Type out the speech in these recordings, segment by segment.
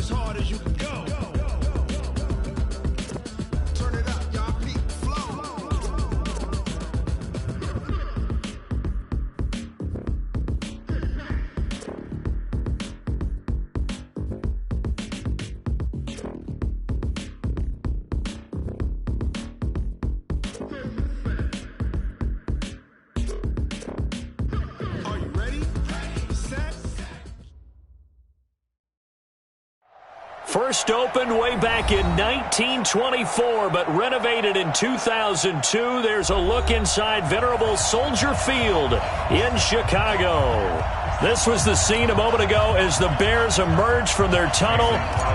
as hard as you can go. Turn it up, y'all. Peak flow. Are you ready? Set. First opened way back in 1924, but renovated in 2002. There's a look inside venerable Soldier Field in Chicago. This was the scene a moment ago as the Bears emerged from their tunnel.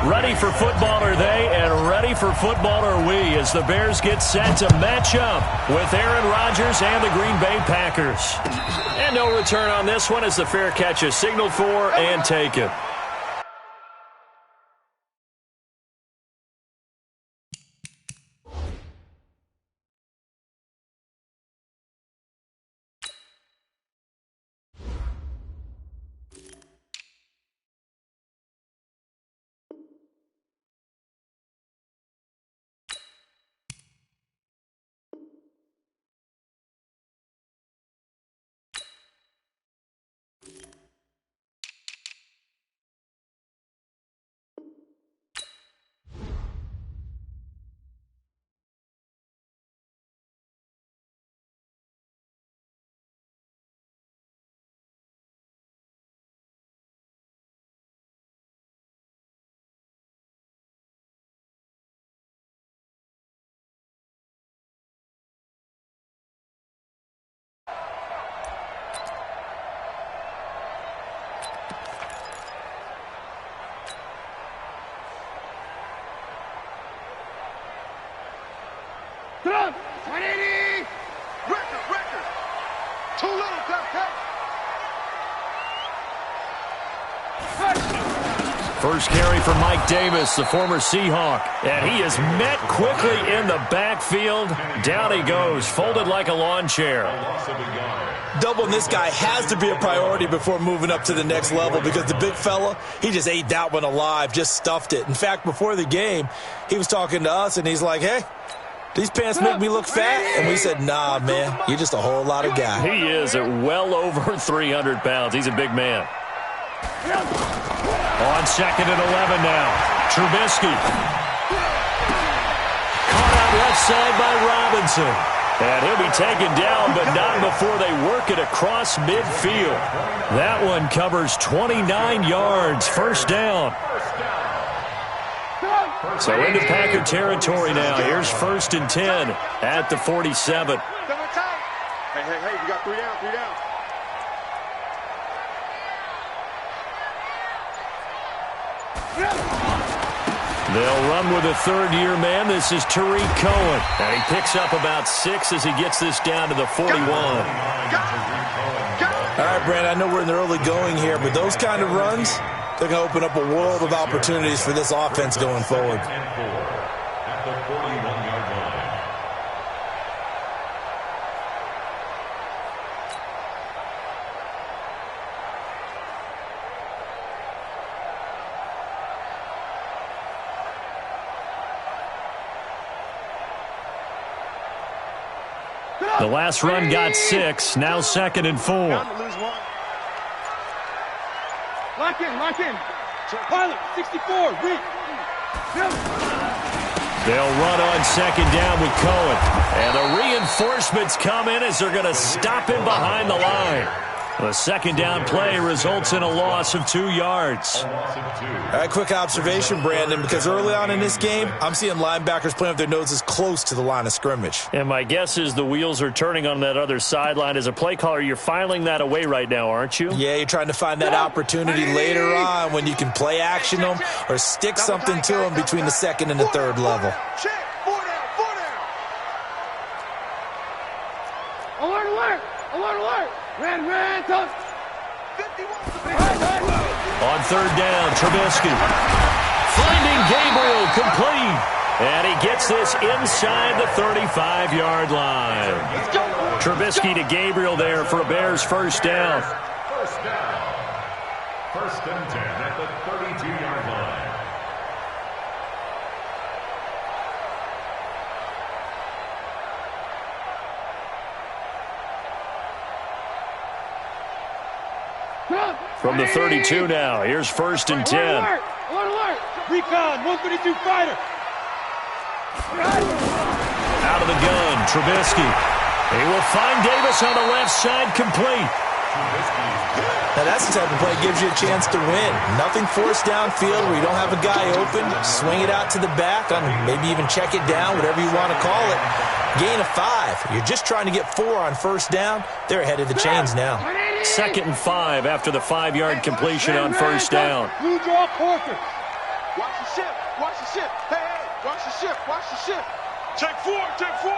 Ready for football are they, and ready for football are we, as the Bears get set to match up with Aaron Rodgers and the Green Bay Packers. And no return on this one as the fair catch is signaled for and taken. Run! 180! Record! Too little, Duck. First carry for Mike Davis, the former Seahawk. And he is met quickly in the backfield. Down he goes, folded like a lawn chair. Doubling this guy has to be a priority before moving up to the next level, because the big fella, he just ate that one alive, just stuffed it. In fact, before the game, he was talking to us, and he's like, hey, these pants make me look fat? And we said, nah, man, you're just a whole lot of guy. He is at well over 300 pounds. He's a big man. On 2nd and 11 now. Trubisky. Caught out left side by Robinson. And he'll be taken down, but not before they work it across midfield. That one covers 29 yards. First down. So into Packer territory now. Here's 1st and 10 at the 47. Hey, you got 3 down. They'll run with a third-year man. This is Tariq Cohen. And he picks up about 6 as he gets this down to the 41. All right, Brandon, I know we're in the early going here, but those kind of runs, they're going to open up a world of opportunities for this offense going forward. At the 41-yard line. The last run got 6. Now 2nd and 4. Lock in. Pilot, 64, read. They'll run on 2nd down with Cohen. And the reinforcements come in as they're going to stop him behind the line. The 2nd down play results in a loss of 2 yards. All right, quick observation, Brandon, because early on in this game, I'm seeing linebackers playing with their noses close to the line of scrimmage. And my guess is the wheels are turning on that other sideline. As a play caller, you're filing that away right now, aren't you? Yeah, you're trying to find that opportunity later on when you can play action them or stick something to them between the 2nd and the 3rd level. Check, 4 down. Alert. Ran, touch. 51. On 3rd down, Trubisky. Finding Gabriel, complete. And he gets this inside the 35-yard line. Trubisky to Gabriel there for a Bears first down. First and 10 at the 32-yard line. From the 32 now, here's 1st and 10. Alert! Recon, 132 fighter. Out of the gun, Trubisky. He will find Davis on the left side, complete. Now that's the type of play that gives you a chance to win. Nothing forced downfield where you don't have a guy open. Swing it out to the back, maybe even check it down, whatever you want to call it. Gain of 5. You're just trying to get 4 on 1st down. They're ahead of the chains now. 2nd and 5 after the 5-yard completion on 1st down. Blue draw Porter. Watch the ship. Watch the ship. Hey, hey. Watch the ship. Watch the ship. Take 4. Take 4.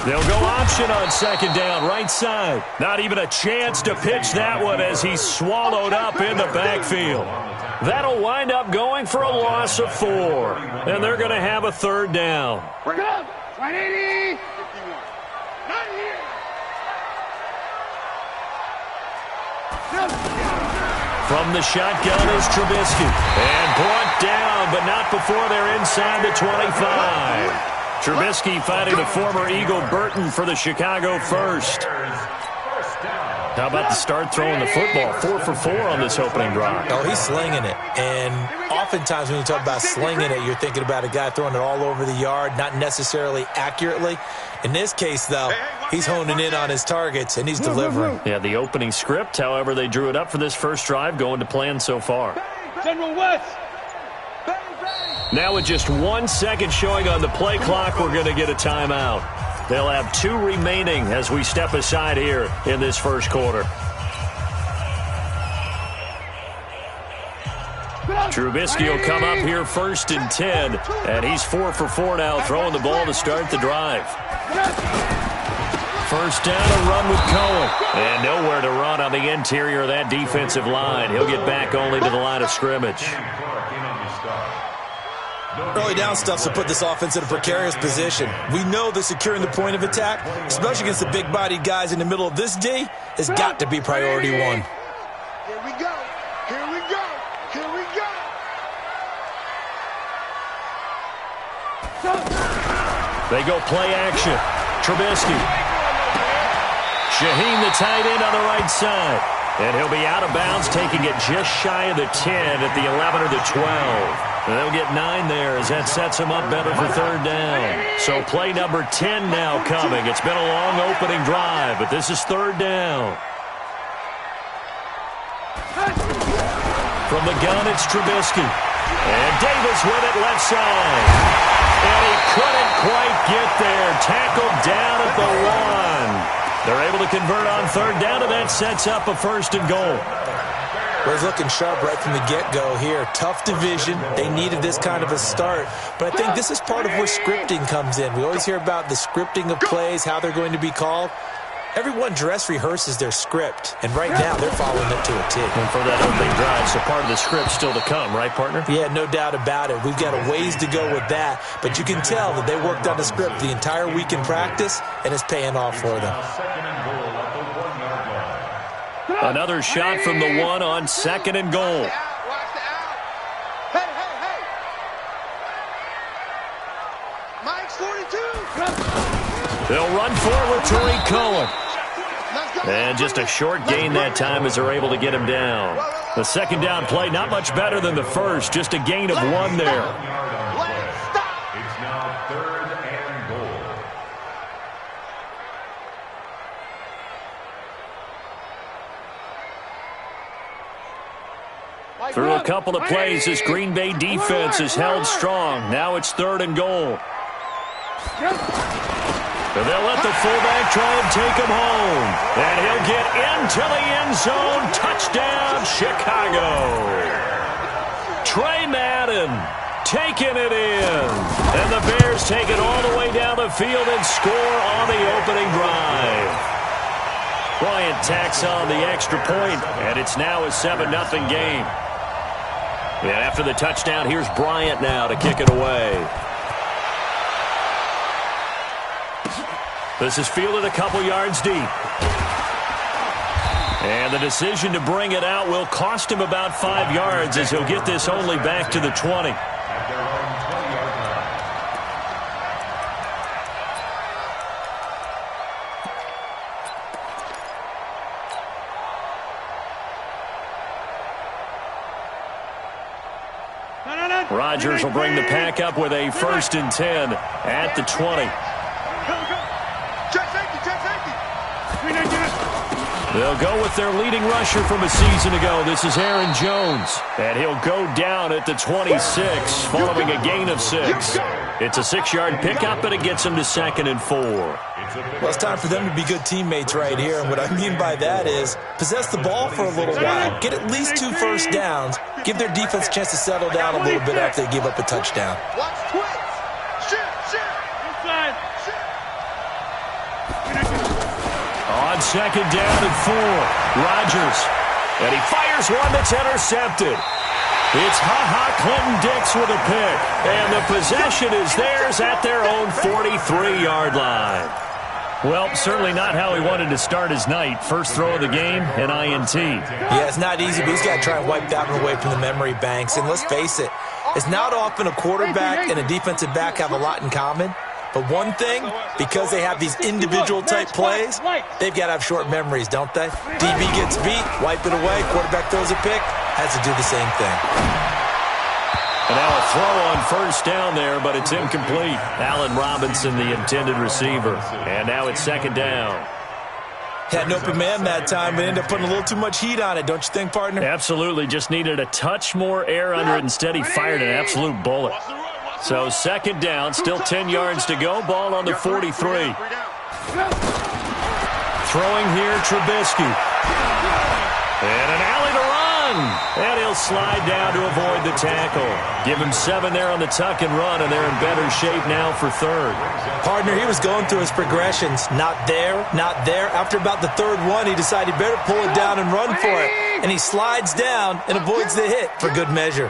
They'll go option on 2nd down, right side. Not even a chance to pitch that one as he's swallowed up in the backfield. That'll wind up going for a loss of 4. And they're going to have a 3rd down. Right 80. 51. Not here. From the shotgun is Trubisky. And brought down, but not before they're inside the 25. Trubisky finding the former Eagle Burton for the Chicago first. How about the start throwing the football? 4 for 4 on this opening drive. Oh, he's slinging it. And oftentimes when you talk about slinging it, you're thinking about a guy throwing it all over the yard, not necessarily accurately. In this case, though, he's honing in on his targets, and he's delivering. Yeah, the opening script, however, they drew it up for this first drive, going to plan so far. General West. Now with just 1 second showing on the play clock, we're going to get a timeout. They'll have 2 remaining as we step aside here in this first quarter. Trubisky will come up here 1st and 10, and he's 4 for 4 now, throwing the ball to start the drive. 1st down, a run with Cohen. And nowhere to run on the interior of that defensive line. He'll get back only to the line of scrimmage. Early down stuff to put this offense in a precarious position. We know that securing the point of attack, especially against the big-bodied guys in the middle of this D, has got to be priority 1. Here we go. Here we go. Here we go. They go play action. Trubisky. Shaheen, the tight end on the right side. And he'll be out of bounds, taking it just shy of the 10 at the 11 or the 12. And they'll get 9 there as that sets him up better for 3rd down. So play number 10 now coming. It's been a long opening drive, but this is 3rd down. From the gun, it's Trubisky. And Davis with it left side. And he couldn't quite get there. Tackled down at the 1. They're able to convert on 3rd down, and that sets up a 1st and goal. Well, he's looking sharp right from the get-go here. Tough division. They needed this kind of a start. But I think this is part of where scripting comes in. We always hear about the scripting of plays, how they're going to be called. Everyone dress rehearses their script, and right now they're following it to a T. And for that opening drive, so part of the script still to come, right, partner? Yeah, no doubt about it. We've got a ways to go with that, but you can tell that they worked on the script the entire week in practice, and it's paying off for them. Another shot from the 1 on 2nd and goal. Watch the out. Hey, hey, hey. Mike's 42. They'll run forward to Tariq Cohen. And just a short gain that time as they're able to get him down. The 2nd down play, not much better than the first, just a gain of 1 there. It's now 3rd and goal. Through a couple of plays, this Green Bay defense is held strong. Now it's 3rd and goal. And they'll let the fullback try and take him home. And he'll get into the end zone. Touchdown, Chicago. Trey Madden taking it in. And the Bears take it all the way down the field and score on the opening drive. Bryant tacks on the extra point, and it's now a 7-0 game. And after the touchdown, here's Bryant now to kick it away. This is fielded a couple yards deep. And the decision to bring it out will cost him about 5 yards as he'll get this only back to the 20. Rodgers will bring the pack up with a 1st and 10 at the 20. They'll go with their leading rusher from a season ago. This is Aaron Jones. And he'll go down at the 26 following a gain of 6. It's a 6-yard pickup, and it gets them to 2nd and 4. Well, it's time for them to be good teammates right here. And what I mean by that is possess the ball for a little while. Get at least 2 first downs. Give their defense a chance to settle down a little bit after they give up a touchdown. Watch twins. Shift. Inside. On 2nd down and 4, Rodgers. And he fires one that's intercepted. It's Clinton-Dix with a pick. And the possession is theirs at their own 43-yard line. Well, certainly not how he wanted to start his night. First throw of the game, an INT. Yeah, it's not easy, but he's got to try and wipe that one away from the memory banks. And let's face it, it's not often a quarterback and a defensive back have a lot in common. But one thing, because they have these individual-type plays, they've got to have short memories, don't they? DB gets beat, wipe it away, quarterback throws a pick, has to do the same thing. And now a throw on 1st down there, but it's incomplete. Allen Robinson, the intended receiver. And now it's 2nd down. Had an open man that time, but ended up putting a little too much heat on it, don't you think, partner? Absolutely. Just needed a touch more air under it. Instead, he fired an absolute bullet. So 2nd down, still 10 yards to go. Ball on the 43. Throwing here, Trubisky. And an alley to run. And he'll slide down to avoid the tackle. Give him 7 there on the tuck and run, and they're in better shape now for 3rd. Partner, he was going through his progressions. Not there, not there. After about the 3rd one, he decided he better pull it down and run for it. And he slides down and avoids the hit for good measure.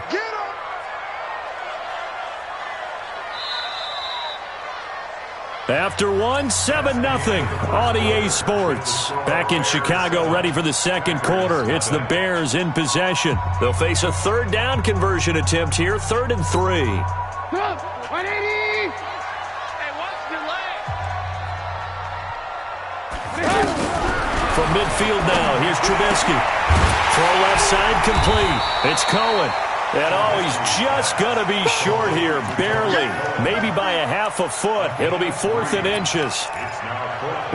After 7-0 on EA Sports. Back in Chicago, ready for the 2nd quarter. It's the Bears in possession. They'll face a 3rd down conversion attempt here, 3rd and 3. 180. Hey, what's delay? From midfield now, here's Trubisky. Throw left side complete. It's Cohen. And he's just going to be short here, barely. Maybe by a half a foot. It'll be 4th and inches.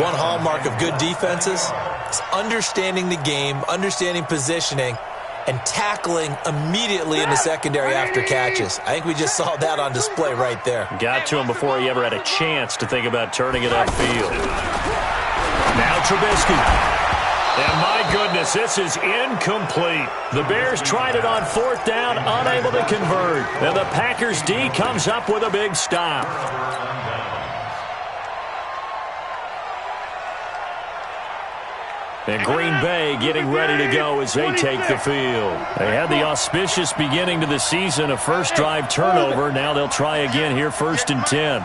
One hallmark of good defenses is understanding the game, understanding positioning, and tackling immediately in the secondary after catches. I think we just saw that on display right there. Got to him before he ever had a chance to think about turning it upfield. Now Trubisky. And my goodness, this is incomplete. The Bears tried it on 4th down, unable to convert. And the Packers D comes up with a big stop. And Green Bay getting ready to go as they take the field. They had the auspicious beginning to the season, a first drive turnover. Now they'll try again here, 1st and 10.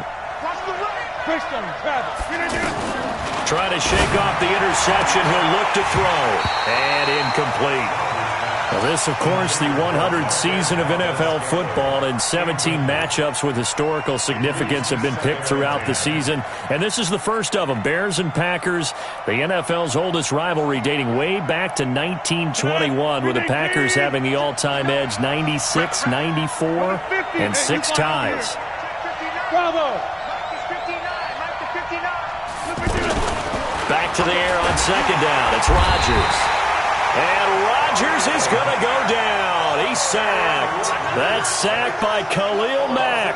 Trying to shake off the interception. He'll look to throw. And incomplete. Now this, of course, the 100th season of NFL football, and 17 matchups with historical significance have been picked throughout the season. And this is the first of them, Bears and Packers, the NFL's oldest rivalry dating way back to 1921, with the Packers having the all-time edge 96, 94, and 6 ties. Bravo! Back to the air on 2nd down. It's Rodgers. And Rodgers is going to go down. He's sacked. That's sacked by Khalil Mack.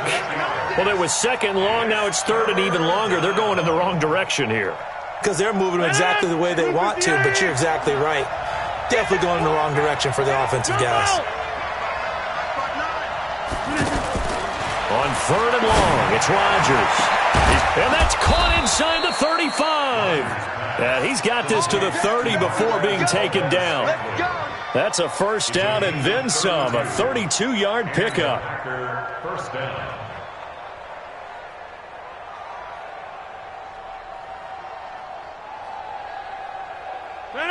Well, it was 2nd long. Now it's 3rd and even longer. They're going in the wrong direction here. Because they're moving exactly the way they want to, but you're exactly right. Definitely going in the wrong direction for the offensive guys. On 3rd and long, it's Rodgers. And that's caught inside the 35. And he's got this to the 30 before being taken down. That's a 1st down and then some, a 32-yard pickup. First down.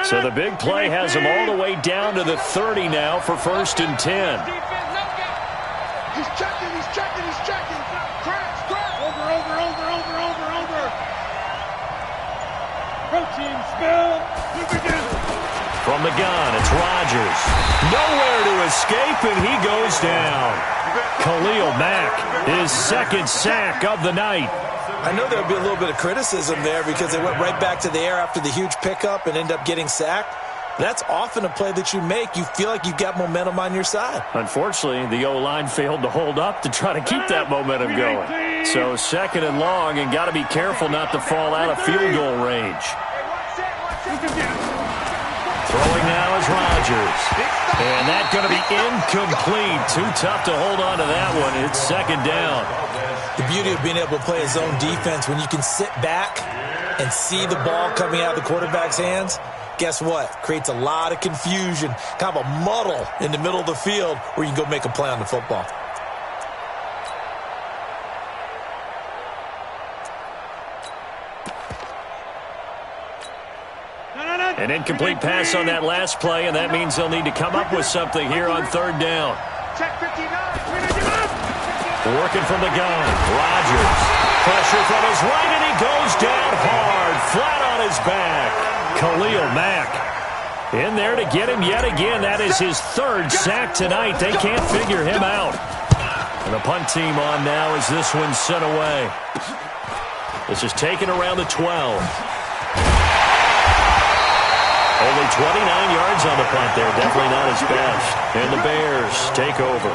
So the big play has him all the way down to the 30 now for 1st and 10. He's checking. Over. Protein spill. From the gun, it's Rodgers. Nowhere to escape, and he goes down. Khalil Mack, his second sack of the night. I know there'll be a little bit of criticism there because they went right back to the air after the huge pickup and end up getting sacked. That's often a play that you make. You feel like you've got momentum on your side. Unfortunately, the O-line failed to hold up to try to keep that momentum going. So second and long, and got to be careful not to fall out of field goal range. Throwing now is Rodgers. And that's going to be incomplete. Too tough to hold on to that one. It's second down. The beauty of being able to play a zone defense when you can sit back and see the ball coming out of the quarterback's hands, guess what? Creates a lot of confusion, kind of a muddle in the middle of the field where you can go make a play on the football. An incomplete pass on that last play, and that means they'll need to come up with something here on third down. Working from the gun, Rodgers. Pressure from his right, and he goes down hard, flat on his back. Khalil Mack in there to get him yet again. That is his third sack tonight. They can't figure him out. And the punt team on now as this one's sent away. This is taken around the 12. Only 29 yards on the punt there. Definitely not his best. And the Bears take over.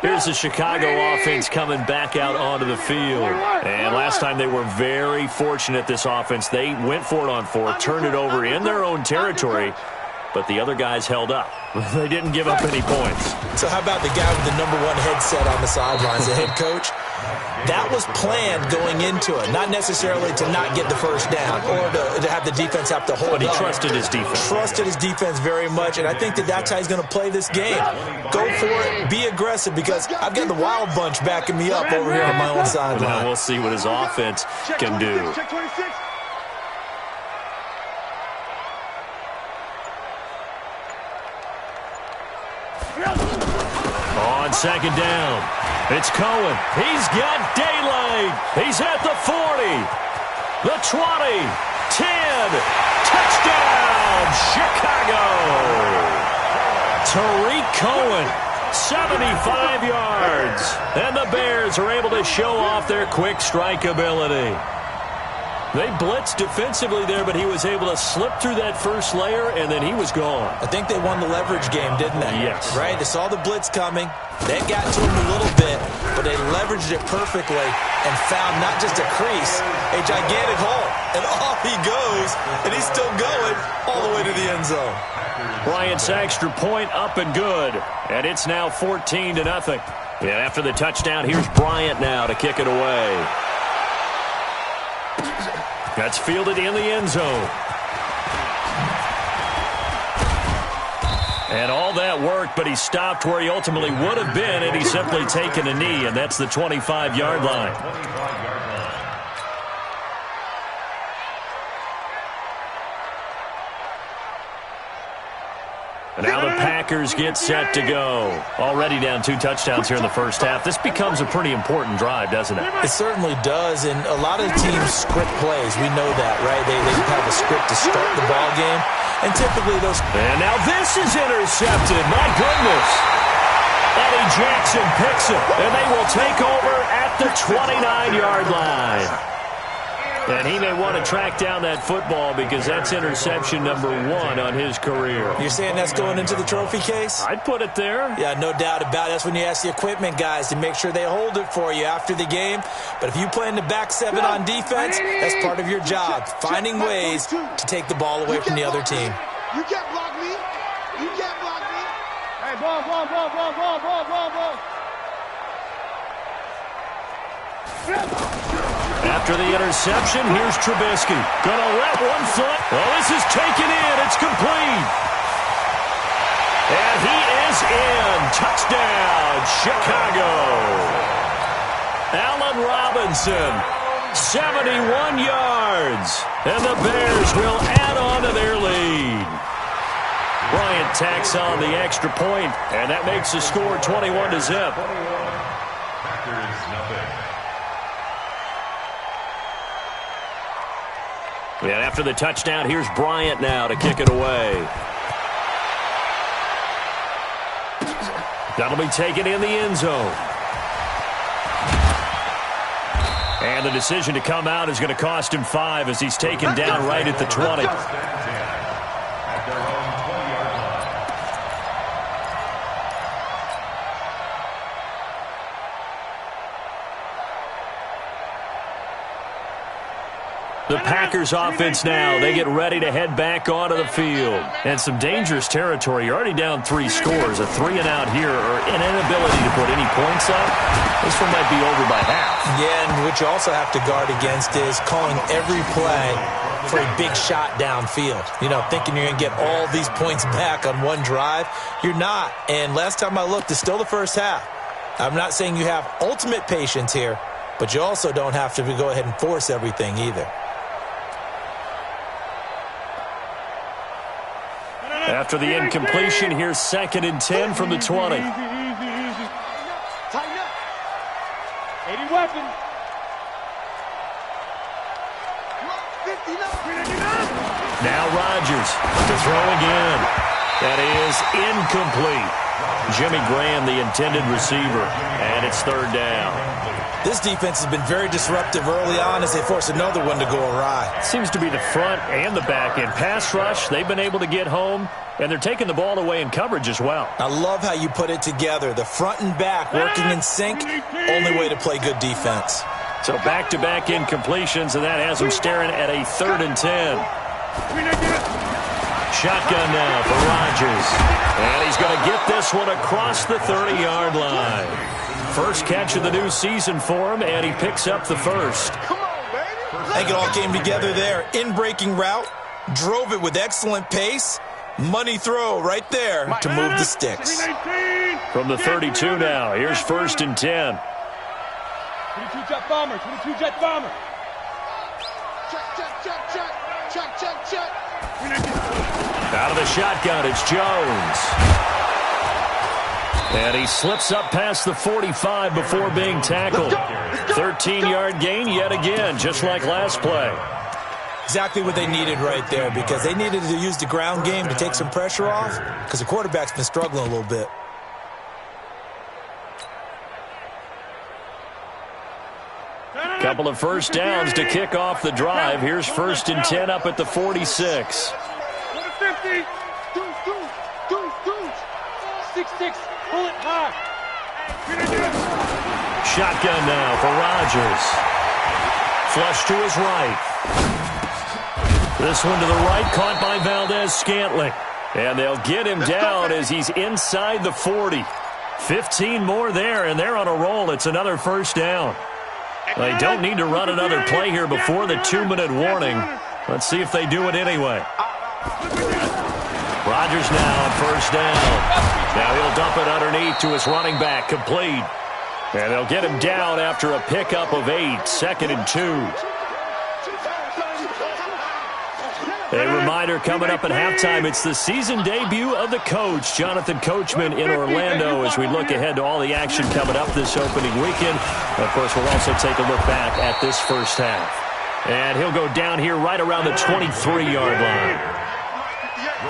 Here's the Chicago offense coming back out onto the field. And last time they were very fortunate, this offense. They went for it on fourth, turned it over in their own territory, but the other guys held up. They didn't give up any points. So how about the guy with the #1 headset on the sidelines, the head coach? That was planned going into it, not necessarily to not get the first down or to have the defense have to hold up. But he trusted his defense. Trusted his defense very much, and I think that's how he's going to play this game. Go for it, be aggressive, because I've got the wild bunch backing me up over here on my own sideline. Now we'll see what his offense can do. On second down, it's Cohen. He's got daylight. He's at the 40, the 20, 10. Touchdown, Chicago. Tariq Cohen, 75 yards. And the Bears are able to show off their quick strike ability. They blitzed defensively there, but he was able to slip through that first layer, and then he was gone. I think they won the leverage game, didn't they? Yes. Right? They saw the blitz coming. They got to him a little bit, but they leveraged it perfectly and found not just a crease, a gigantic hole. And off he goes, and he's still going all the way to the end zone. Bryant's extra point up and good, and it's now 14-0. And after the touchdown, here's Bryant now to kick it away. That's fielded in the end zone. And all that worked, but he stopped where he ultimately would have been, and he's simply taken a knee, and that's the 25-yard line. And now the Packers get set to go. Already down 2 touchdowns here in the first half. This becomes a pretty important drive, doesn't it? It certainly does, and a lot of teams script plays. We know that, right? They have a script to start the ball game, and typically those... And now this is intercepted. My goodness. Eddie Jackson picks it, and they will take over at the 29-yard line. And he may want to track down that football because that's interception number 1 on his career. You're saying that's going into the trophy case? I'd put it there. Yeah, no doubt about it. That's when you ask the equipment guys to make sure they hold it for you after the game. But if you play in the back 7 on defense, that's part of your job, finding ways to take the ball away from the other team. You can't block me. You can't block me. Hey, ball. After the interception, here's Trubisky. Gonna let one foot. Well, this is taken in. It's complete. And he is in. Touchdown, Chicago. Allen Robinson, 71 yards. And the Bears will add on to their lead. Bryant tacks on the extra point, and that makes the score 21-0. And after the touchdown, here's Bryant now to kick it away. That'll be taken in the end zone. And the decision to come out is going to cost him 5 as he's taken down right at the 20. The Packers offense now, they get ready to head back onto the field. And some dangerous territory. You're already down 3 scores. A 3-and-out here or an inability to put any points up. This one might be over by half. Yeah, and what you also have to guard against is calling every play for a big shot downfield. You know, thinking you're going to get all these points back on one drive. You're not. And last time I looked, it's still the first half. I'm not saying you have ultimate patience here, but you also don't have to go ahead and force everything either. After the incompletion, here's 2nd and 10 from the 20. Tighten up. 80 weapon. Now Rodgers to throw again. That is incomplete. Jimmy Graham, the intended receiver, and it's 3rd down. This defense has been very disruptive early on as they force another one to go awry. Seems to be the front and the back end. Pass rush, they've been able to get home, and they're taking the ball away in coverage as well. I love how you put it together. The front and back working in sync, only way to play good defense. So back-to-back incompletions, and that has them staring at a 3rd and 10. Shotgun now for Rodgers. And he's going to get this one across the 30-yard line. First catch of the new season for him, and he picks up the first. Come on, baby. I think it all came together there. In-breaking route, drove it with excellent pace. Money throw right there to move the sticks. From the 32 now, here's 1st and 10. 22 jet bomber, 22 jet bomber. Check. Out of the shotgun, it's Jones. And he slips up past the 45 before being tackled. 13-yard gain yet again, just like last play. Exactly what they needed right there, because they needed to use the ground game to take some pressure off, because the quarterback's been struggling a little bit. Couple of first downs to kick off the drive. Here's 1st and 10 up at the 46. 50. Deuce. 6-6. Pull it high. Shotgun now for Rodgers. Flush to his right. This one to the right, caught by Valdez-Scantling. And they'll get him down as he's inside the 40. 15 more there, and they're on a roll. It's another first down. They don't need to run another play here before the 2-minute warning. Let's see if they do it anyway. Rodgers now on first down. Now he'll dump it underneath to his running back, complete. And they'll get him down after a pickup of 8, 2nd and 2. A reminder coming up at halftime, it's the season debut of the coach, Jonathan Coachman, in Orlando, as we look ahead to all the action coming up this opening weekend. Of course, we'll also take a look back at this first half. And he'll go down here right around the 23-yard line.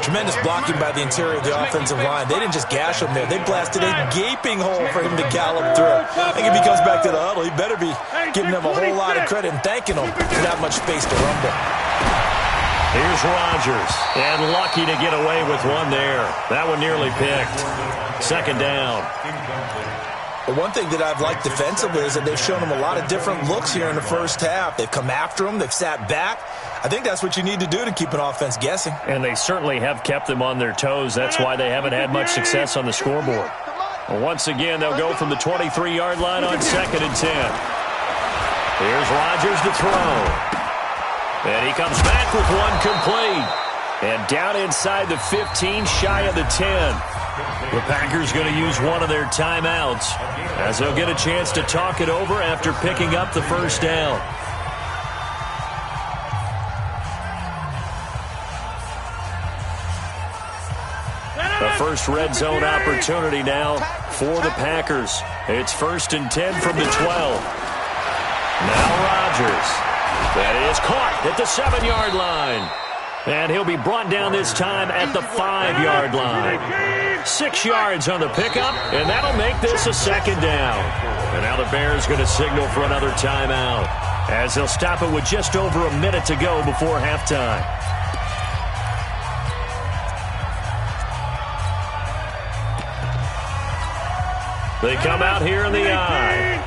Tremendous blocking by the interior of the offensive line. They didn't just gash him there. They blasted a gaping hole for him to gallop through. I think if he comes back to the huddle, he better be giving them a whole lot of credit and thanking them for that much space to rumble. Here's Rodgers, and lucky to get away with one there. That one nearly picked. 2nd down. But one thing that I've liked defensively is that they've shown him a lot of different looks here in the first half. They've come after him. They've sat back. I think that's what you need to do to keep an offense guessing. And they certainly have kept them on their toes. That's why they haven't had much success on the scoreboard. Well, once again, they'll go from the 23-yard line on 2nd and 10. Here's Rodgers to throw. And he comes back with one complete. And down inside the 15, shy of the 10. The Packers going to use one of their timeouts as they'll get a chance to talk it over after picking up the first down. The first red zone opportunity now for the Packers. It's 1st and 10 from the 12. Now Rodgers. That is caught at the 7-yard line. And he'll be brought down this time at the 5-yard line. 6 yards on the pickup, and that'll make this a second down. And now the Bears going to signal for another timeout, as they'll stop it with just over a minute to go before halftime. They come out here in the eye.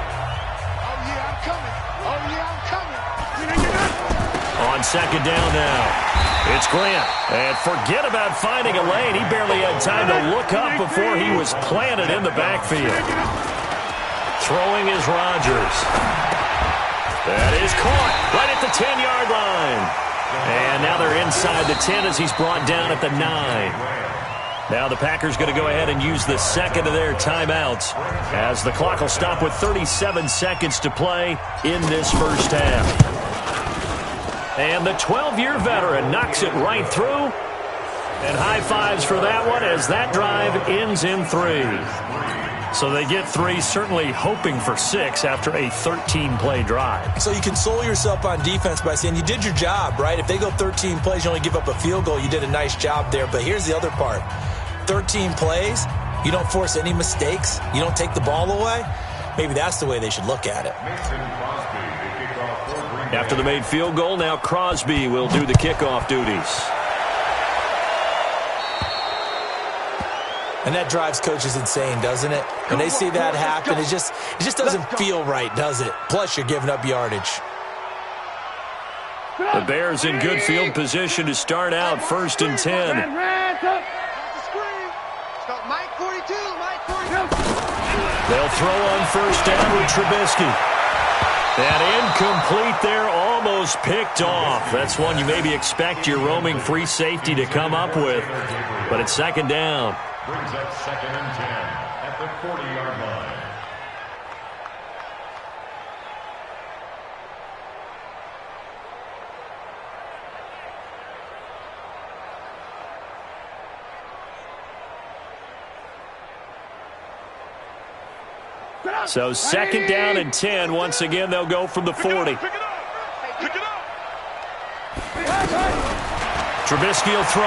On second down now. It's Grant. And forget about finding a lane. He barely had time to look up before he was planted in the backfield. Throwing is Rodgers. That is caught right at the 10-yard line. And now they're inside the 10 as he's brought down at the 9. Now the Packers going to go ahead and use the second of their timeouts, as the clock will stop with 37 seconds to play in this first half. And the 12-year veteran knocks it right through. And high fives for that one as that drive ends in 3. So they get 3, certainly hoping for 6 after a 13-play drive. So you console yourself on defense by saying you did your job, right? If they go 13 plays, you only give up a field goal, you did a nice job there. But here's the other part. 13 plays, you don't force any mistakes, you don't take the ball away. Maybe that's the way they should look at it. After the made field goal, now Crosby will do the kickoff duties. And that drives coaches insane, doesn't it? When they see that happen, it just doesn't feel right, does it? Plus, you're giving up yardage. The Bears in good field position to start out 1st and 10. They'll throw on first down with Trubisky. That incomplete there, almost picked off. That's one you maybe expect your roaming free safety to come up with. But it's second down. Brings up 2nd and 10 at the 40-yard line. So second down and 10. Once again, they'll go from the 40. Pick it up. Pick it up. Trubisky will throw.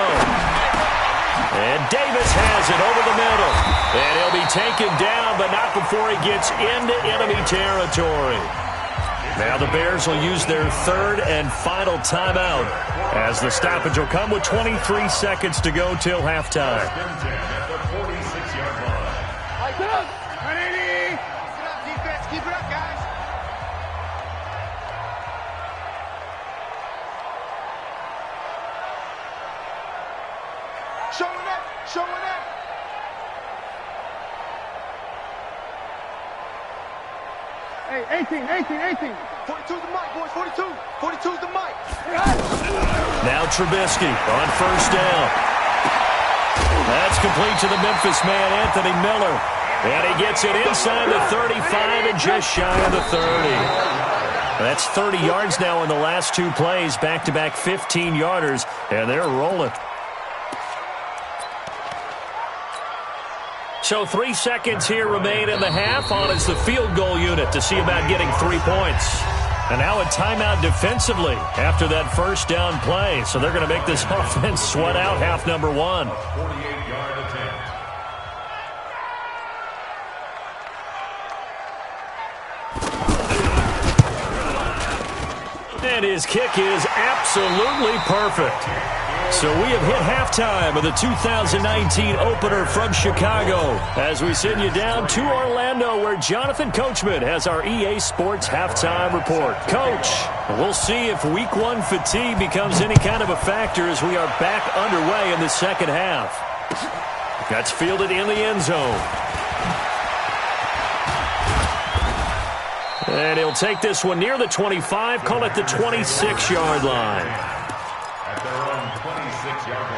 And Davis has it over the middle. And he'll be taken down, but not before he gets into enemy territory. Now the Bears will use their 3rd and final timeout, as the stoppage will come with 23 seconds to go till halftime. Keep it up, guys. Showing up. Hey, 18. 42's the mic, boys, 42's the mic. Now Trubisky on first down. That's complete to the Memphis man, Anthony Miller. And he gets it inside the 35 and just shy of the 30. That's 30 yards now in the last 2 plays, back-to-back 15-yarders, and they're rolling. So 3 seconds here remain in the half. On is the field goal unit to see about getting 3 points. And now a timeout defensively after that first down play. So they're going to make this offense sweat out half number 1. 48-yard attempt. And his kick is absolutely perfect. So we have hit halftime of the 2019 opener from Chicago as we send you down to Orlando, where Jonathan Coachman has our EA Sports halftime report. Coach, we'll see if Week 1 fatigue becomes any kind of a factor as we are back underway in the second half. That's fielded in the end zone. And he'll take this one near the 25, call it the 26-yard line. At their own 26-yard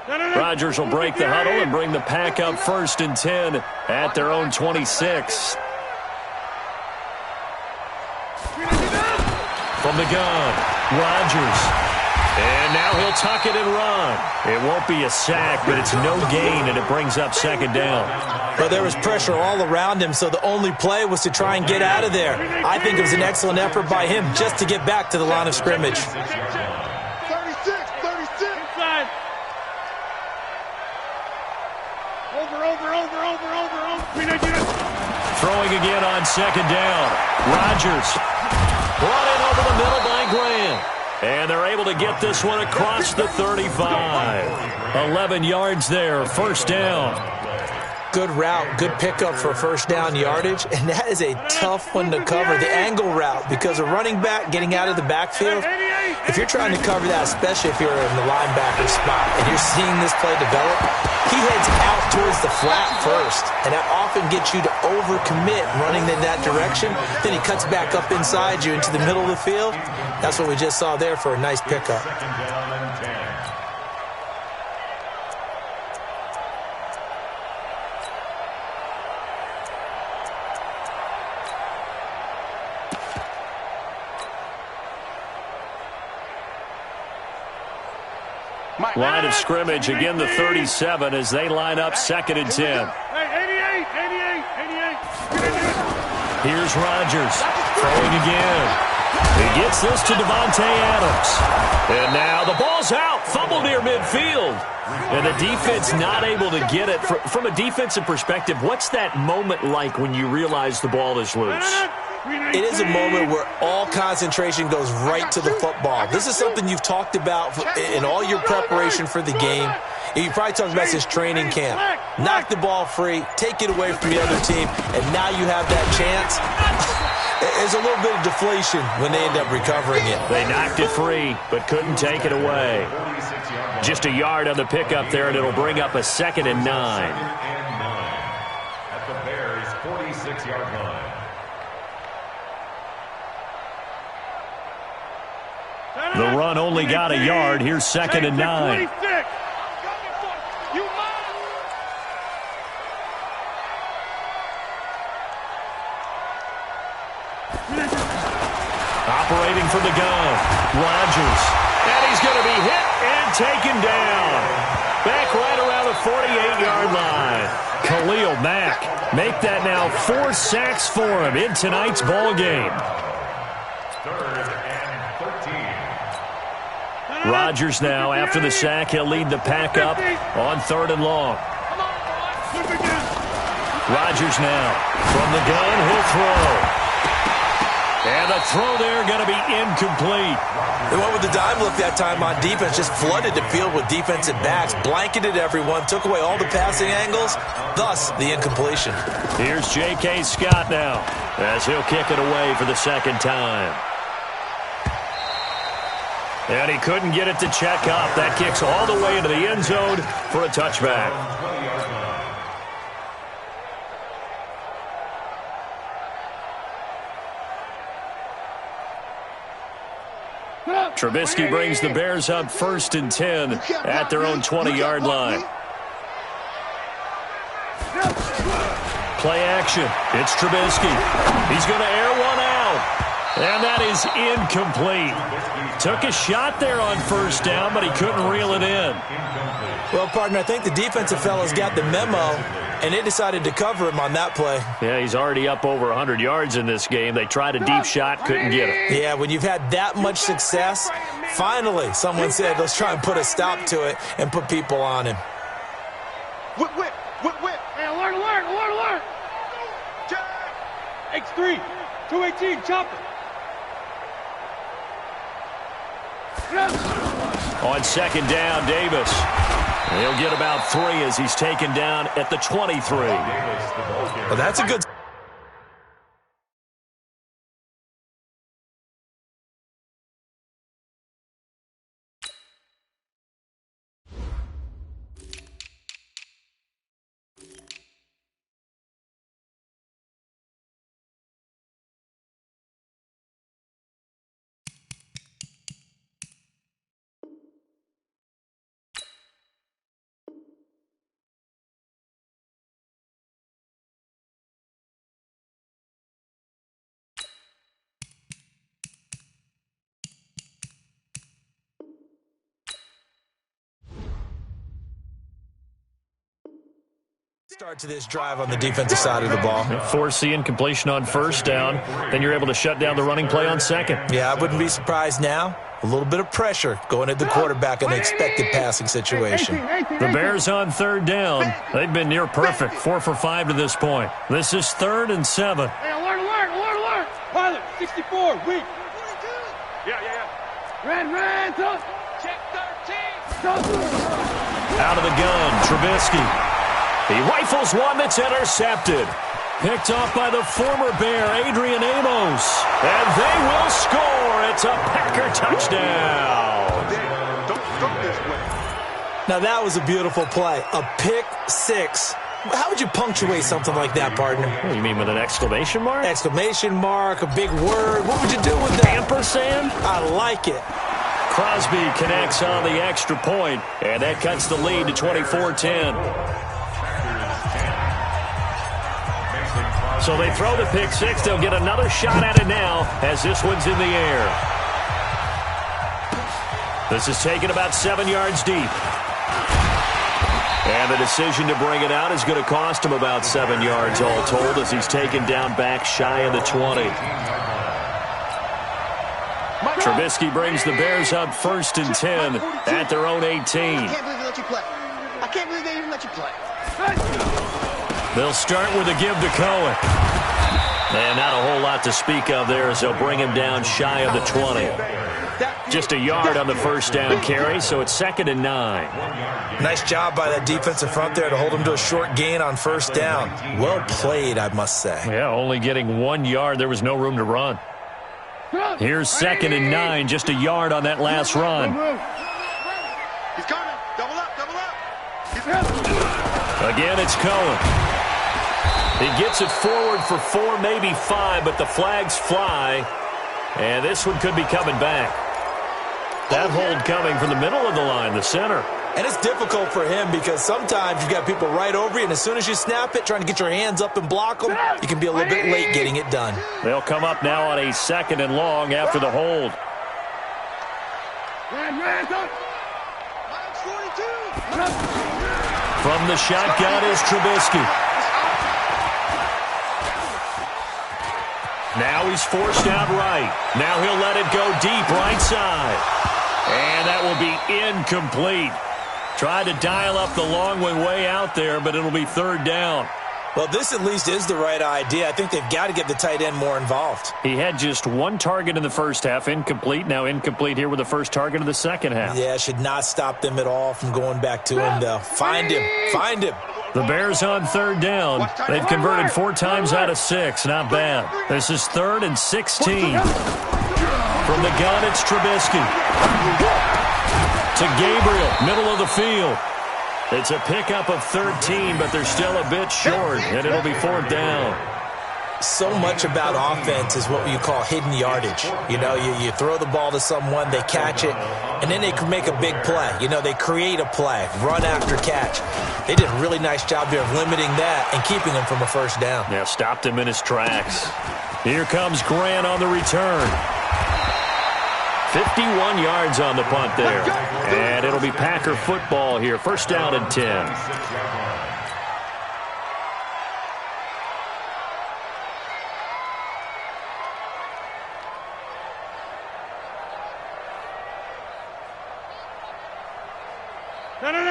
line. Rodgers will break the huddle and bring the pack up 1st and 10 at their own 26. From the gun, Rodgers. And now he'll tuck it and run. It won't be a sack, but it's no gain, and it brings up second down. But there was pressure all around him, so the only play was to try and get out of there. I think it was an excellent effort by him just to get back to the line of scrimmage. 36. Inside. Over. Throwing again on second down. Rodgers brought in over the middle by Graham. And they're able to get this one across the 35. 11 yards there, first down. Good route, good pickup for first down yardage, and that is a tough one to cover, the angle route, because a running back getting out of the backfield, if you're trying to cover that, especially if you're in the linebacker spot, and you're seeing this play develop, he heads out towards the flat first, and that often gets you to overcommit running in that direction. Then he cuts back up inside you into the middle of the field. That's what we just saw there for a nice pickup. Line of scrimmage, again the 37 as they line up second and 10. 88. Here's Rodgers throwing again. He gets this to Devontae Adams. And now the ball's out, fumble near midfield. And the defense not able to get it. From a defensive perspective, what's that moment like when you realize the ball is loose? It is a moment where all concentration goes right to the football. This is something you've talked about in all your preparation for the game. You probably talked about since training camp. Knock the ball free, take it away from the other team, and now you have that chance. There's a little bit of deflation when they end up recovering it. They knocked it free, but couldn't take it away. Just a yard on the pickup there, and it'll bring up a second and 9. At the Bears' 46-yard line. The run only got a yard. Here's second and 9. Operating from the gun, Rodgers. And he's going to be hit and taken down. Back right around the 48-yard line. Khalil Mack make that now 4 sacks for him in tonight's ball game. Rodgers now, after the sack, he'll lead the pack up on 3rd and long. Rodgers now, from the gun, he'll throw. And the throw there going to be incomplete. They went with the dime look that time on defense, just flooded the field with defensive backs, blanketed everyone, took away all the passing angles, thus the incompletion. Here's J.K. Scott now, as he'll kick it away for the second time. And he couldn't get it to check up. That kicks all the way into the end zone for a touchback. Trubisky brings the Bears up 1st and 10 at their own 20-yard line. Play action. It's Trubisky. He's going to air one out. And that is incomplete. Took a shot there on 1st down, but he couldn't reel it in. Well, partner, I think the defensive fellas got the memo, and they decided to cover him on that play. Yeah, he's already up over 100 yards in this game. They tried a deep shot, couldn't get it. Yeah, when you've had that much success, finally someone said, let's try and put a stop to it and put people on him. Whip. Hey, alert. X3, 218, chopper. On 2nd down, Davis. He'll get about 3 as he's taken down at the 23. Well, that's a good start to this drive on the defensive side of the ball. Force the incompletion on first down. Then you're able to shut down the running play on second. Yeah, I wouldn't be surprised now. A little bit of pressure going at the quarterback in an expected passing situation. The Bears on third down. They've been near perfect, 4 for 5 to this point. This is 3rd and 7. Hey, alert. Pilot, 64, weak. Yeah. Red, up. Check 13. Out of the gun, Trubisky. He rifles one that's intercepted. Picked off by the former Bear, Adrian Amos. And they will score. It's a Packer touchdown. Don't this way. Now, that was a beautiful play. A pick six. How would you punctuate something like that, partner? What do you mean, with an exclamation mark? Exclamation mark, a big word. What would you do with that? Ampersand? I like it. Crosby connects on the extra point, and that cuts the lead to 24-10. So they throw the pick six. They'll get another shot at it now as this one's in the air. This is taken about 7 yards deep. And the decision to bring it out is going to cost him about 7 yards all told as he's taken down back shy of the 20. Trubisky brings the Bears up 1st and 10 at their own 18. I can't believe they let you play. I can't believe they even let you play. They'll start with a give to Cohen. And not a whole lot to speak of there as they'll bring him down shy of the 20. Just a yard on the first down carry, so it's 2nd and 9. Nice job by that defensive front there to hold him to a short gain on first down. Well played, I must say. Yeah, only getting 1 yard. There was no room to run. Here's 2nd and 9, just a yard on that last run. He's coming. Double up. Again, it's Cohen. He gets it forward for 4, maybe 5, but the flags fly. And this one could be coming back. That hold coming from the middle of the line, the center. And it's difficult for him because sometimes you've got people right over you, and as soon as you snap it, trying to get your hands up and block them, you can be a little bit late getting it done. They'll come up now on a 2nd and long after the hold. From the shotgun is Trubisky. Now he's forced out right. Now he'll let it go deep right side. And that will be incomplete. Tried to dial up the long way out there, but it'll be 3rd down. Well, this at least is the right idea. I think they've got to get the tight end more involved. He had just 1 target in the first half, incomplete. Now incomplete here with the first target of the second half. Yeah, should not stop them at all from going back to him, though. Find him. The Bears on 3rd down. They've converted 4 times out of 6. Not bad. This is 3rd and 16. From the gun, it's Trubisky. To Gabriel, middle of the field. It's a pickup of 13, but they're still a bit short, and it'll be 4th down. So much about offense is what you call hidden yardage. You know, you throw the ball to someone, they catch it, and then they can make a big play. You know, they create a play, run after catch. They did a really nice job there of limiting that and keeping him from a first down. Yeah, stopped him in his tracks. Here comes Grant on the return. 51 yards on the punt there. And it'll be Packer football here. 1st down and 10.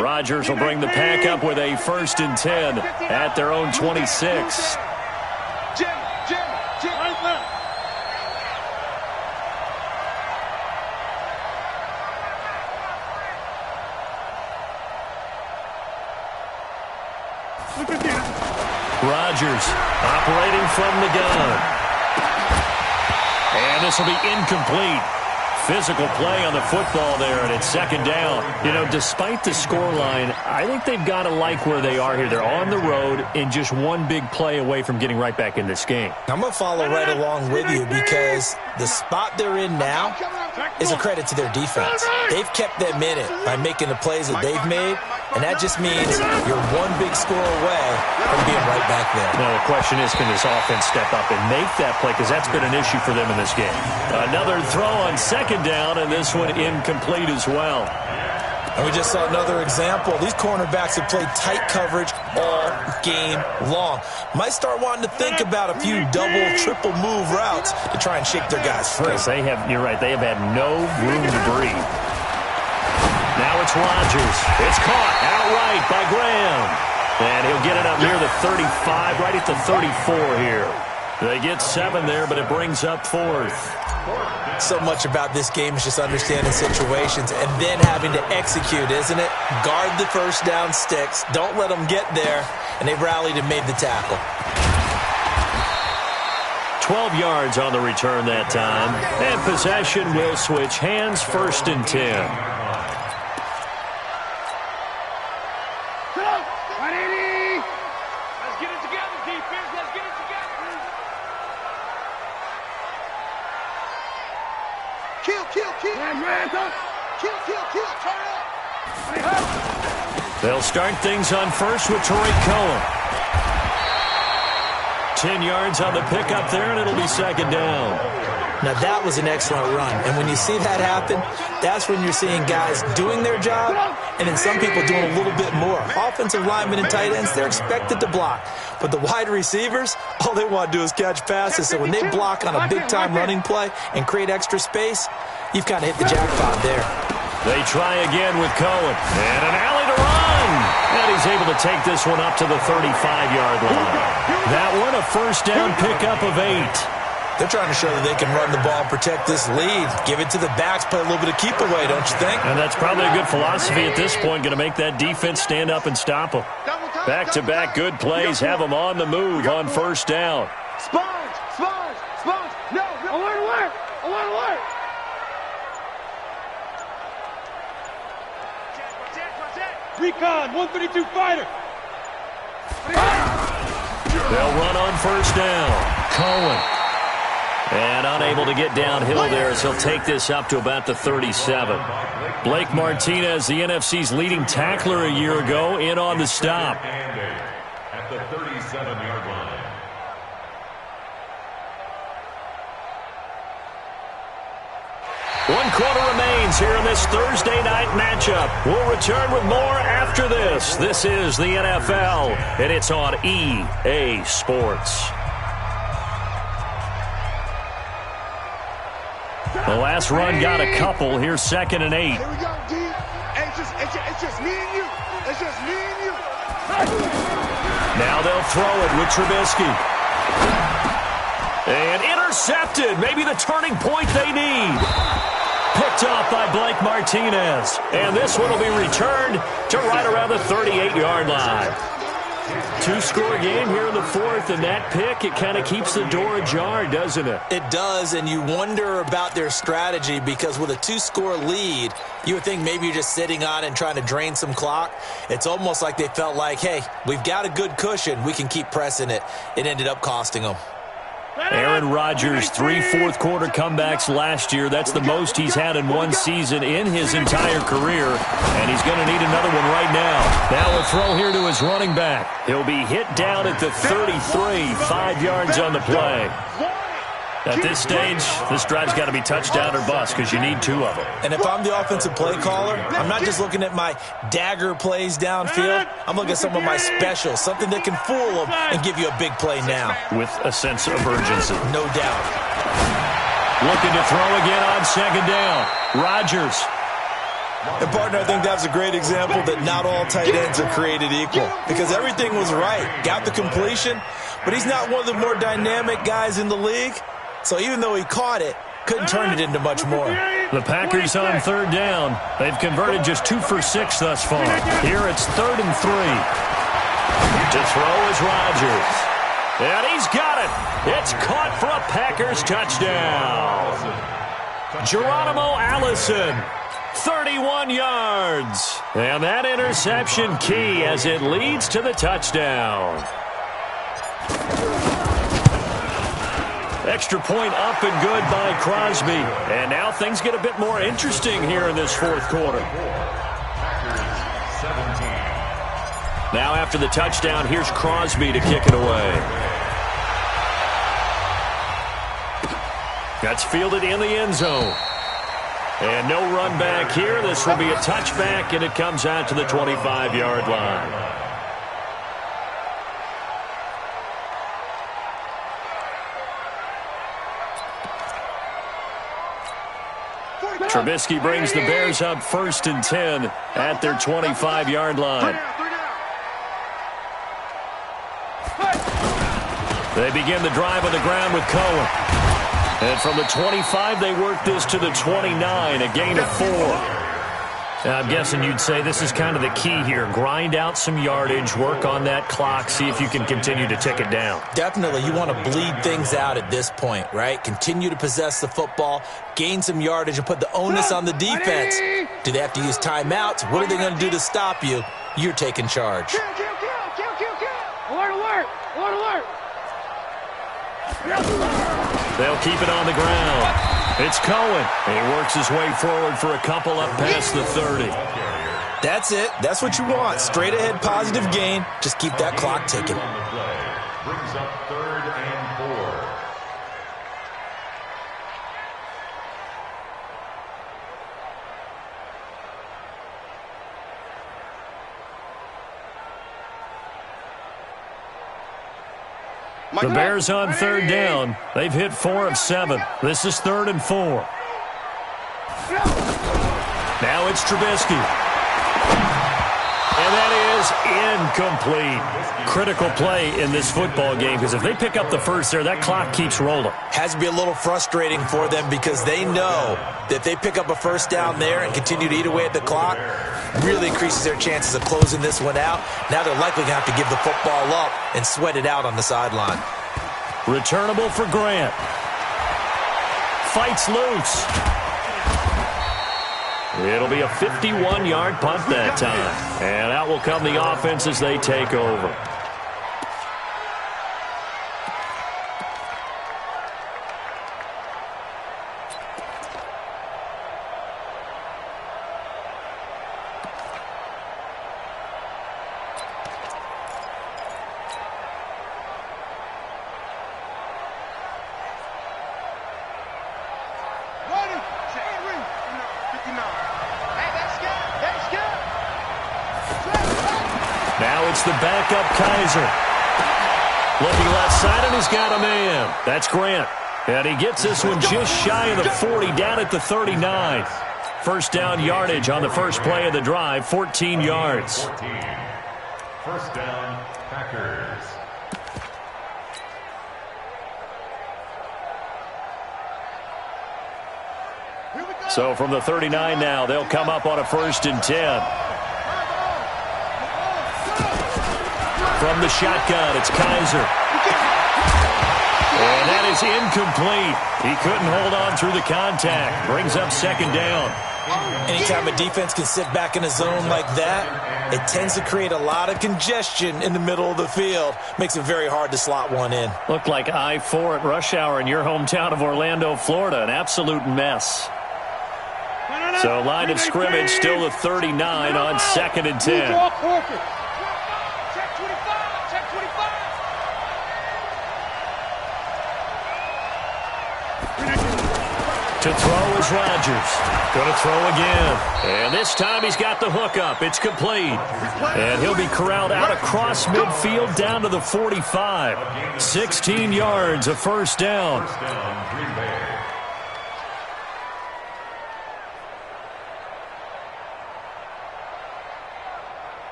Rodgers will bring the Pack up with a 1st and 10 at their own 26. Jim. Rodgers operating from the gun. And this will be incomplete. Physical play on the football there, and it's 2nd down. You know, despite the scoreline, I think they've got to like where they are here. They're on the road and just 1 big play away from getting right back in this game. I'm going to follow right along with you because the spot they're in now is a credit to their defense. They've kept them in it by making the plays that they've made, and that just means you're 1 big score away from being right back there. Now, the question is, can this offense step up and make that play? Because that's been an issue for them in this game. Another throw on 2nd down, and this one incomplete as well. And we just saw another example. These cornerbacks have played tight coverage all game long. Might start wanting to think about a few double, triple move routes to try and shake their guys free. Yes, you're right, they have had no room to breathe. Now it's Rodgers. It's caught outright by Graham. And he'll get it up near the 35, right at the 34 here. They get 7 there, but it brings up 4th. So much about this game is just understanding situations and then having to execute, isn't it? Guard the first down sticks. Don't let them get there. And they've rallied and made the tackle. 12 yards on the return that time. And possession will switch hands, 1st and 10. They'll start things on first with Tariq Cohen. 10 yards on the pickup there, and it'll be 2nd down. Now, that was an excellent run. And when you see that happen, that's when you're seeing guys doing their job and then some people doing a little bit more. Offensive linemen and tight ends, they're expected to block. But the wide receivers, all they want to do is catch passes. So when they block on a big-time running play and create extra space, you've kind of hit the jackpot there. They try again with Cohen. And an alley to run. And he's able to take this one up to the 35-yard line. That one, a 1st down pickup of 8. They're trying to show that they can run the ball and protect this lead. Give it to the backs, play a little bit of keep away, don't you think? And that's probably a good philosophy at this point, going to make that defense stand up and stop them. Back-to-back good plays, have them on the move on 1st down. Sponge! No! Alert! Recon, 132 fighter. They'll run on 1st down. Cohen. And unable to get downhill there as he'll take this up to about the 37. Blake Martinez, the NFC's leading tackler a year ago, in on the stop. At the 37-yard line. One quarter remains here in this Thursday night matchup. We'll return with more after this. This is the NFL, and it's on EA Sports. The last run got a couple. Here's 2nd and 8. Here we go, D. It's just me and you. It's just me and you. Now they'll throw it with Trubisky. And intercepted. Maybe the turning point they need. Picked off by Blake Martinez. And this one will be returned to right around the 38-yard line. 2-score game here in the 4th, and that pick, it kind of keeps the door ajar, doesn't it? It does, and you wonder about their strategy because with a 2-score lead, you would think maybe you're just sitting on it and trying to drain some clock. It's almost like they felt like, hey, we've got a good cushion. We can keep pressing it. It ended up costing them. Aaron Rodgers, 3 fourth-quarter comebacks last year. That's the most he's had in one season in his entire career, and he's going to need another one right now. Now a throw here to his running back. He'll be hit down at the 33, 5 yards on the play. At this stage, this drive's got to be touchdown or bust because you need 2 of them. And if I'm the offensive play caller, I'm not just looking at my dagger plays downfield. I'm looking at some of my specials, something that can fool them and give you a big play now. With a sense of urgency. No doubt. Looking to throw again on 2nd down. Rodgers. And, partner, I think that's a great example that not all tight ends are created equal because everything was right. Got the completion, but he's not one of the more dynamic guys in the league. So even though he caught it, couldn't turn it into much more. The Packers on 3rd down. They've converted just 2 for 6 thus far. Here it's 3rd and 3. To throw is Rodgers. And he's got it. It's caught for a Packers touchdown. Geronimo Allison, 31 yards. And that interception key as it leads to the touchdown. Extra point up and good by Crosby. And now things get a bit more interesting here in this 4th quarter. Now after the touchdown, here's Crosby to kick it away. That's fielded in the end zone. And no run back here. This will be a touchback, and it comes out to the 25-yard line. Trubisky brings the Bears up 1st and 10 at their 25-yard line. They begin the drive on the ground with Cohen. And from the 25, they work this to the 29, a gain of 4. I'm guessing you'd say this is kind of the key here. Grind out some yardage, work on that clock, see if you can continue to tick it down. Definitely. You want to bleed things out at this point, right? Continue to possess the football, gain some yardage, and put the onus on the defense. Do they have to use timeouts? What are they going to do to stop you? You're taking charge. Alert, alert! Alert, alert! They'll keep it on the ground. It's Cohen. He works his way forward for a couple up past the 30. That's it. That's what you want. Straight ahead positive gain. Just keep that clock ticking. Brings up 3rd and 4. The Bears on 3rd down. They've hit 4 of 7. This is 3rd and 4. Now it's Trubisky. And that is incomplete. Critical play in this football game, because if they pick up the first there, that clock keeps rolling. Has to be a little frustrating for them because they know that if they pick up a first down there and continue to eat away at the clock, really increases their chances of closing this one out. Now they're likely going to have to give the football up and sweat it out on the sideline. Returnable for Grant. Fights loose. It'll be a 51-yard punt that time. And out will come the offense as they take over. Now it's the backup Kaiser. Looking left side, and he's got a man. That's Grant. And he gets this one just shy of the 40, down at the 39. First down yardage on the first play of the drive, 14 yards. 14. First down, Packers. So from the 39 now, they'll come up on a 1st and 10. From the shotgun, it's Kaiser. And that is incomplete. He couldn't hold on through the contact. Brings up 2nd down. Anytime a defense can sit back in a zone like that, it tends to create a lot of congestion in the middle of the field. Makes it very hard to slot one in. Looked like I-4 at rush hour in your hometown of Orlando, Florida. An absolute mess. So line of scrimmage still the 39 on 2nd and 10. To throw is Rodgers. Going to throw again. And this time he's got the hook up. It's complete. And he'll be corralled out across midfield down to the 45. 16 yards, a first down. Green Bay.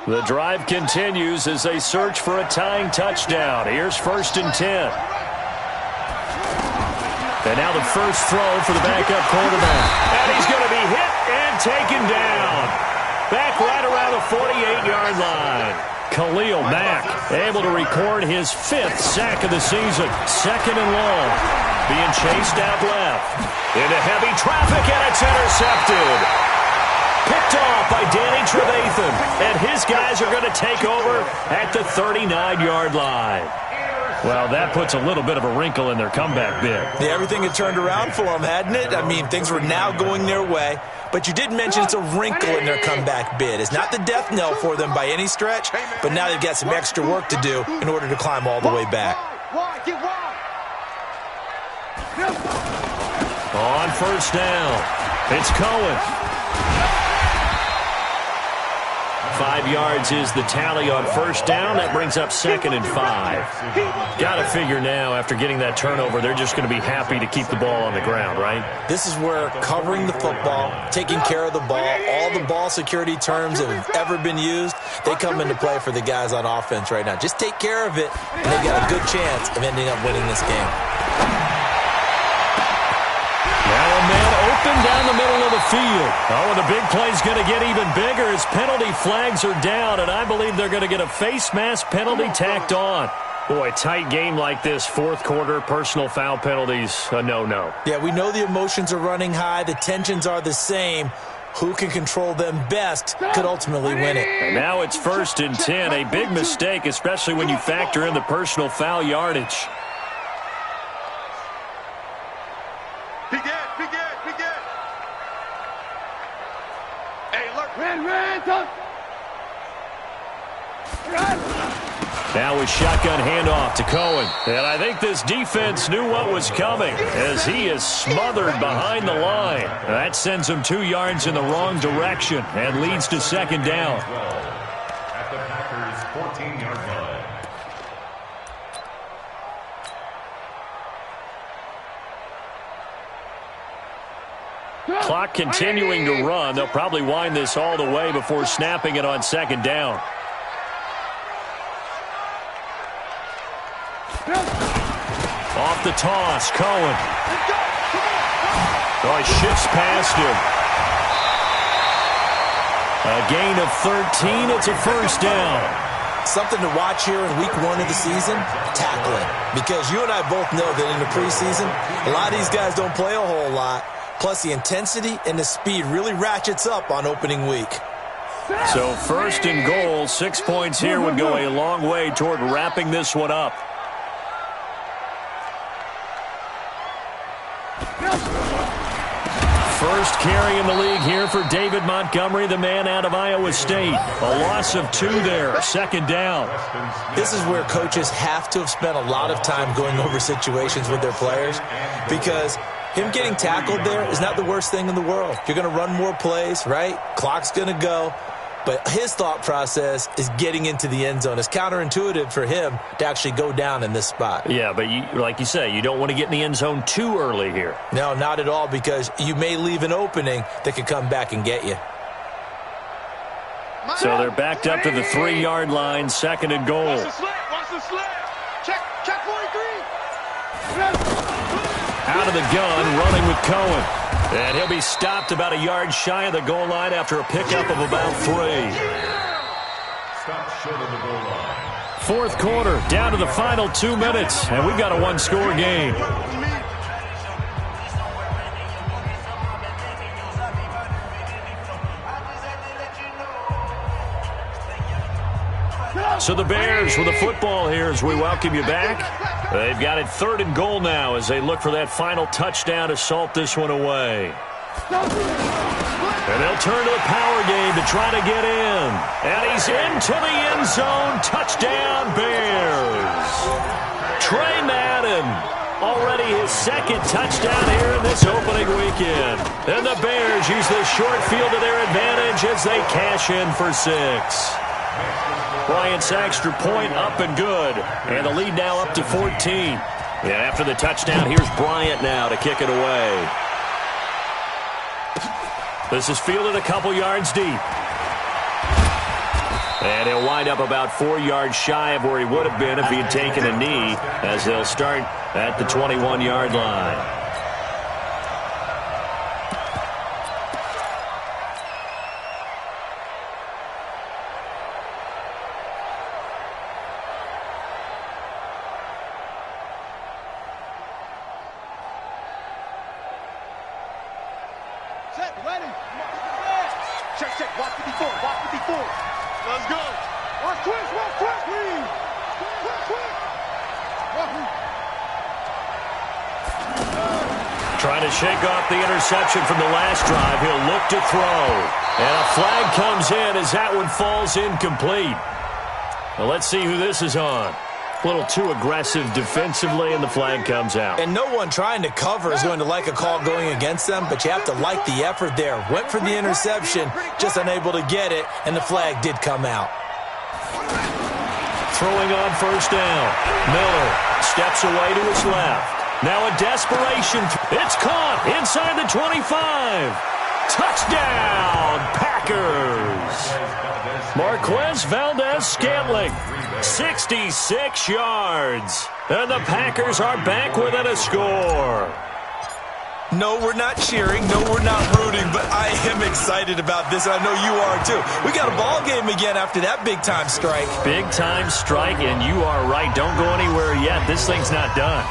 The drive continues as they search for a tying touchdown. Here's 1st and 10. And now the first throw for the backup quarterback. And he's going to be hit and taken down. Back right around the 48-yard line. Khalil Mack able to record his 5th sack of the season. 2nd and long. Being chased out left. Into heavy traffic, and it's intercepted. Picked Picked off by Danny Trevathan. And his guys are going to take over at the 39-yard line. Well, that puts a little bit of a wrinkle in their comeback bid. Yeah, everything had turned around for them, hadn't it? I mean, things were now going their way. But you did mention it's a wrinkle in their comeback bid. It's not the death knell for them by any stretch, but now they've got some extra work to do in order to climb all the way back. On first down, it's Cohen. 5 yards is the tally on first down. That brings up 2nd and 5. Got to figure now, after getting that turnover, they're just going to be happy to keep the ball on the ground, right? This is where covering the football, taking care of the ball, all the ball security terms that have ever been used, they come into play for the guys on offense right now. Just take care of it, and they got a good chance of ending up winning this game. Now a man open down the middle of the field. Oh, and the big play's going to get even bigger as penalty flags are down, and I believe they're going to get a face mask penalty tacked on. Boy, tight game like this, fourth quarter, personal foul penalties, a no-no. Yeah, we know the emotions are running high. The tensions are the same. Who can control them best could ultimately win it. And now it's 1st and 10, a big mistake, especially when you factor in the personal foul yardage. Now a shotgun handoff to Cohen. And I think this defense knew what was coming as he is smothered behind the line. That sends him 2 yards in the wrong direction and leads to 2nd down. At the Packers' 14-yard line. Clock continuing to run. They'll probably wind this all the way before snapping it on 2nd down. Off the toss, Cohen. Oh, he shifts past him. A gain of 13. It's a 1st down. Something to watch here in week 1 of the season, tackling. Because you and I both know that in the preseason, a lot of these guys don't play a whole lot. Plus, the intensity and the speed really ratchets up on opening week. So 1st and goal, 6 points here would go a long way toward wrapping this one up. First carry in the league here for David Montgomery, the man out of Iowa State. A loss of 2 there, 2nd down. This is where coaches have to have spent a lot of time going over situations with their players, because him getting tackled there is not the worst thing in the world. You're going to run more plays, right? Clock's going to go. But his thought process is getting into the end zone. It's counterintuitive for him to actually go down in this spot. Yeah, but like you say, you don't want to get in the end zone too early here. No, not at all, because you may leave an opening that could come back and get you. So they're backed up to the 3-yard line, 2nd and goal. Watch the slip. Check 43. Out of the gun, running with Cohen. And he'll be stopped about a yard shy of the goal line after a pickup of about 3. Stop short of the goal line. Fourth quarter, down to the final 2 minutes, and we've got a 1-score game. So the Bears with the football here as we welcome you back. They've got it 3rd and goal now as they look for that final touchdown to salt this one away. And they'll turn to the power game to try to get in. And he's into the end zone. Touchdown, Bears. Trey Madden, already his 2nd touchdown here in this opening weekend. And the Bears use this short field to their advantage as they cash in for 6. Bryant's extra point up and good. And the lead now up to 14. And after the touchdown, here's Bryant now to kick it away. This is fielded a couple yards deep. And he'll wind up about 4 yards shy of where he would have been if he had taken a knee, as they'll start at the 21-yard line. Set, ready. Check. 4. Let's go. Work quick, please. Quick. Trying to shake off the interception from the last drive. He'll look to throw. And a flag comes in as that one falls incomplete. Well, let's see who this is on. A little too aggressive defensively, and the flag comes out. And no one trying to cover is going to like a call going against them, but you have to like the effort there. Went for the interception, just unable to get it, and the flag did come out. Throwing on first down. Miller steps away to his left. Now a desperation. It's caught inside the 25. Touchdown, Packers. Marquez Valdez-Scantling, 66 yards. And the Packers are back within a score. No, we're not cheering. No, we're not rooting, but I am excited about this, and I know you are too. We got a ball game again after that big-time strike. Big-time strike, and you are right. Don't go anywhere yet. This thing's not done.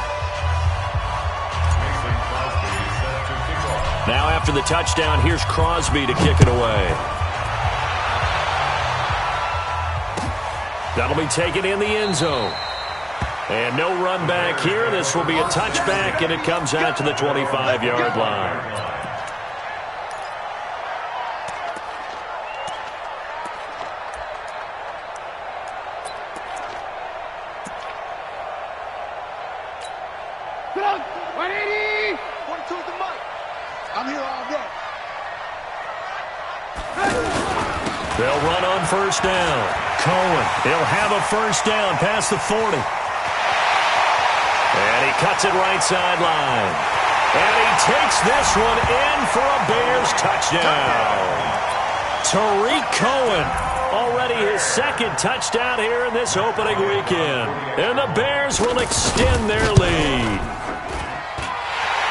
Now after the touchdown, here's Crosby to kick it away. That'll be taken in the end zone. And no run back here. This will be a touchback, and it comes out to the 25-yard line. Get out. 180. 42 at the mic. I'm here all day. They'll run on first down. Cohen, he'll have a first down past the 40. And he cuts it right sideline. And he takes this one in for a Bears touchdown. Tariq Cohen, already his second touchdown here in this opening weekend. And the Bears will extend their lead.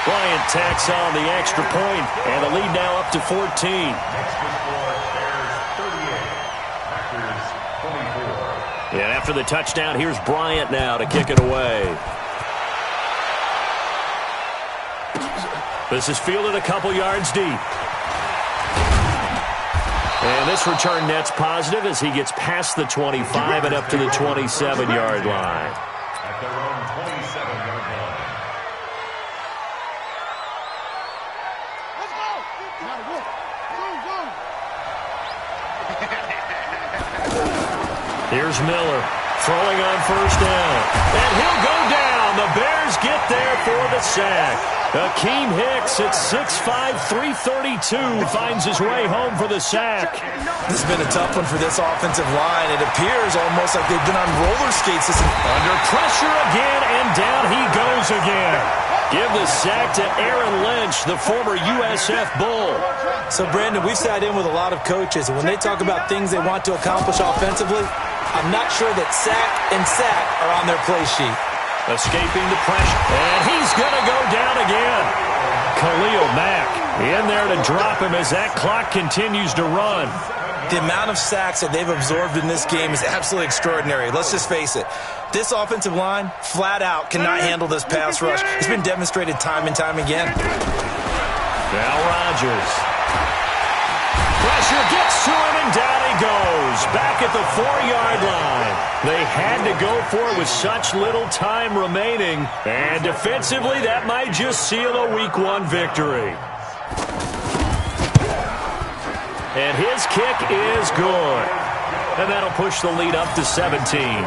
Bryant tacks on the extra point, and the lead now up to 14. And after the touchdown, here's Bryant now to kick it away. This is fielded a couple yards deep. And this return net's positive as he gets past the 25 and up to the 27-yard line. At their own 27-yard line. Let's go. Here's Miller throwing on first down. And he'll go down. The Bears get there for the sack. Akeem Hicks at 6'5", 332 finds his way home for the sack. This has been a tough one for this offensive line. It appears almost like they've been on roller skates. Under pressure again, and down he goes again. Give the sack to Aaron Lynch, the former USF Bull. So, Brandon, we've sat in with a lot of coaches, and when they talk about things they want to accomplish offensively, I'm not sure that sack and sack are on their play sheet. Escaping the pressure, and he's going to go down again. Khalil Mack in there to drop him as that clock continues to run. The amount of sacks that they've absorbed in this game is absolutely extraordinary. Let's just face it. This offensive line, flat out, cannot handle this pass rush. It's been demonstrated time and time again. Now Rodgers. Pressure gets to him, and down he goes. Back at the 4-yard line. They had to go for it with such little time remaining. And defensively, that might just seal a Week 1 victory. And his kick is good. And that'll push the lead up to 17.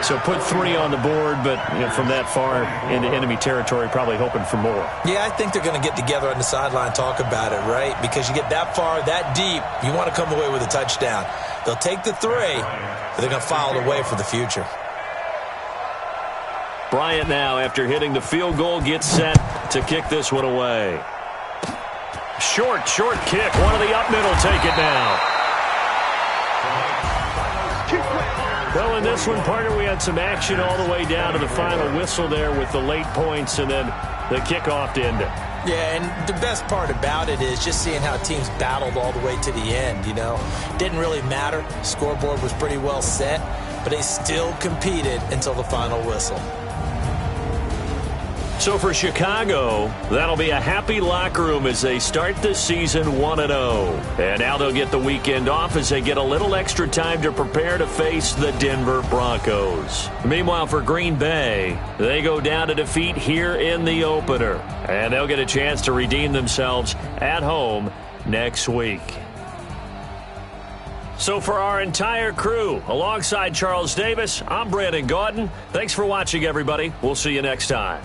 So put 3 on the board, but from that far into enemy territory, probably hoping for more. Yeah, I think they're going to get together on the sideline and talk about it, right? Because you get that far, that deep, you want to come away with a touchdown. They'll take the 3, but they're going to file it away for the future. Bryant now, after hitting the field goal, gets set to kick this one away. Short kick. One of the up middle take it now. Well, in this one, partner, we had some action all the way down to the final whistle there with the late points and then the kickoff to end it. Yeah, and the best part about it is just seeing how teams battled all the way to the end, Didn't really matter. Scoreboard was pretty well set, but they still competed until the final whistle. So for Chicago, that'll be a happy locker room as they start the season 1-0. And now they'll get the weekend off as they get a little extra time to prepare to face the Denver Broncos. Meanwhile, for Green Bay, they go down to defeat here in the opener. And they'll get a chance to redeem themselves at home next week. So for our entire crew, alongside Charles Davis, I'm Brandon Gaudin. Thanks for watching, everybody. We'll see you next time.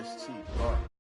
STR.